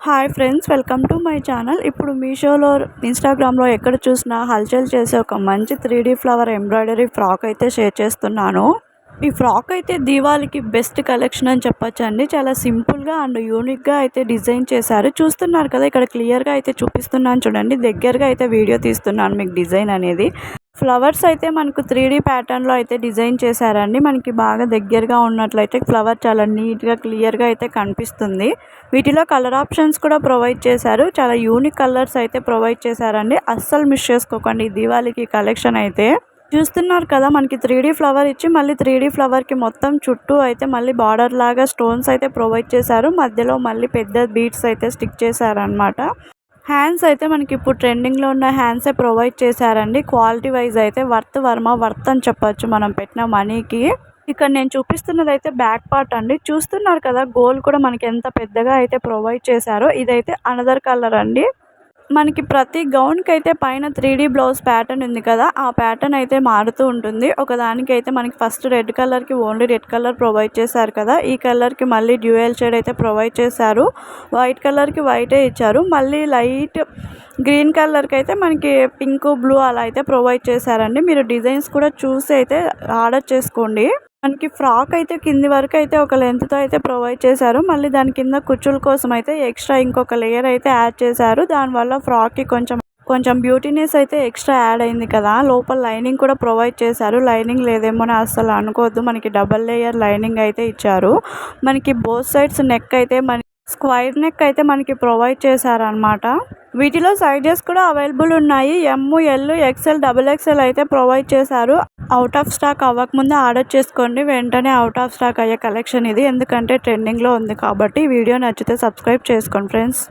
Hi friends, welcome to my channel. ఇప్పుడు మీషోలో, ఇన్స్టాగ్రామ్లో ఎక్కడ చూసినా హల్చల్ చేసే ఒక మంచి 3D ఫ్లవర్ ఎంబ్రాయిడరీ ఫ్రాక్ అయితే షేర్ చేస్తున్నాను. ఈ ఫ్రాక్ అయితే దీవాళికి బెస్ట్ కలెక్షన్ అని చెప్పొచ్చండి. చాలా సింపుల్గా అండ్ యూనిక్గా అయితే డిజైన్ చేశారు. చూస్తున్నారు కదా, ఇక్కడ క్లియర్గా అయితే చూపిస్తున్నాను చూడండి. దగ్గరగా అయితే వీడియో తీస్తున్నాను మీకు డిజైన్ అనేది. ఫ్లవర్స్ అయితే మనకు 3D ప్యాటర్న్లో అయితే డిజైన్ చేశారండి. మనకి బాగా దగ్గరగా ఉన్నట్లయితే ఫ్లవర్ చాలా నీట్గా క్లియర్గా అయితే కనిపిస్తుంది. వీటిలో కలర్ ఆప్షన్స్ కూడా ప్రొవైడ్ చేశారు. చాలా యూనిక్ కలర్స్ అయితే ప్రొవైడ్ చేశారండి. అస్సలు మిస్ చేసుకోకండి ఈ దీవాళికి కలెక్షన్ అయితే. చూస్తున్నారు కదా, మనకి 3D ఫ్లవర్ ఇచ్చి మళ్ళీ 3D ఫ్లవర్కి మొత్తం చుట్టూ అయితే మళ్ళీ బార్డర్ లాగా స్టోన్స్ అయితే ప్రొవైడ్ చేశారు. మధ్యలో మళ్ళీ పెద్ద బీడ్స్ అయితే స్టిక్ చేశారనమాట. హ్యాండ్స్ అయితే మనకి ఇప్పుడు ట్రెండింగ్లో ఉన్న హ్యాండ్సే ప్రొవైడ్ చేశారండి. క్వాలిటీ వైజ్ అయితే వర్త్ అని చెప్పొచ్చు మనం పెట్టిన మనీకి. ఇక్కడ నేను చూపిస్తున్నది అయితే బ్యాక్ పార్ట్ అండి. చూస్తున్నారు కదా, గోల్ కూడా మనకి ఎంత పెద్దగా అయితే ప్రొవైడ్ చేశారో. ఇదైతే అనదర్ కలర్ అండి. మనకి ప్రతి గౌన్కి అయితే పైన 3D బ్లౌజ్ ప్యాటర్న్ ఉంది కదా, ఆ ప్యాటర్న్ అయితే మారుతూ ఉంటుంది. ఒకదానికి అయితే మనకి ఫస్ట్ రెడ్ కలర్కి ఓన్లీ రెడ్ కలర్ ప్రొవైడ్ చేశారు కదా, ఈ కలర్కి మళ్ళీ డ్యూయల్ షేడ్ అయితే ప్రొవైడ్ చేశారు. వైట్ కలర్కి వైటే ఇచ్చారు. మళ్ళీ లైట్ గ్రీన్ కలర్కి అయితే మనకి పింక్ బ్లూ అలా అయితే ప్రొవైడ్ చేశారండి. మీరు డిజైన్స్ కూడా చూసి అయితే ఆర్డర్ చేసుకోండి. మనకి ఫ్రాక్ అయితే కింది వరకు అయితే ఒక లెంత్తో అయితే ప్రొవైడ్ చేశారు. మళ్ళీ దాని కింద కుచ్చుల కోసం అయితే ఎక్స్ట్రా ఇంకొక లేయర్ అయితే యాడ్ చేశారు. దానివల్ల ఫ్రాక్కి కొంచెం బ్యూటీనెస్ అయితే ఎక్స్ట్రా యాడ్ అయింది కదా. లోపల లైనింగ్ కూడా ప్రొవైడ్ చేశారు. లైనింగ్ లేదేమో అని అస్సలు అనుకోవద్దు, మనకి డబల్ లేయర్ లైనింగ్ అయితే ఇచ్చారు. మనకి బోత్ సైడ్స్ నెక్ అయితే స్క్వైర్ నెక్ అయితే మనకి ప్రొవైడ్ చేశారనమాట. వీటిలో సైజెస్ కూడా అవైలబుల్ ఉన్నాయి. ఎమ్, ఎల్, ఎక్స్ఎల్, XXL అయితే ప్రొవైడ్ చేశారు. అవుట్ ఆఫ్ స్టాక్ అవ్వకముందే ఆర్డర్ చేసుకోండి. వెంటనే అవుట్ ఆఫ్ స్టాక్ అయ్యే కలెక్షన్ ఇది, ఎందుకంటే ట్రెండింగ్లో ఉంది కాబట్టి. వీడియో నచ్చితే సబ్స్క్రైబ్ చేసుకోండి ఫ్రెండ్స్.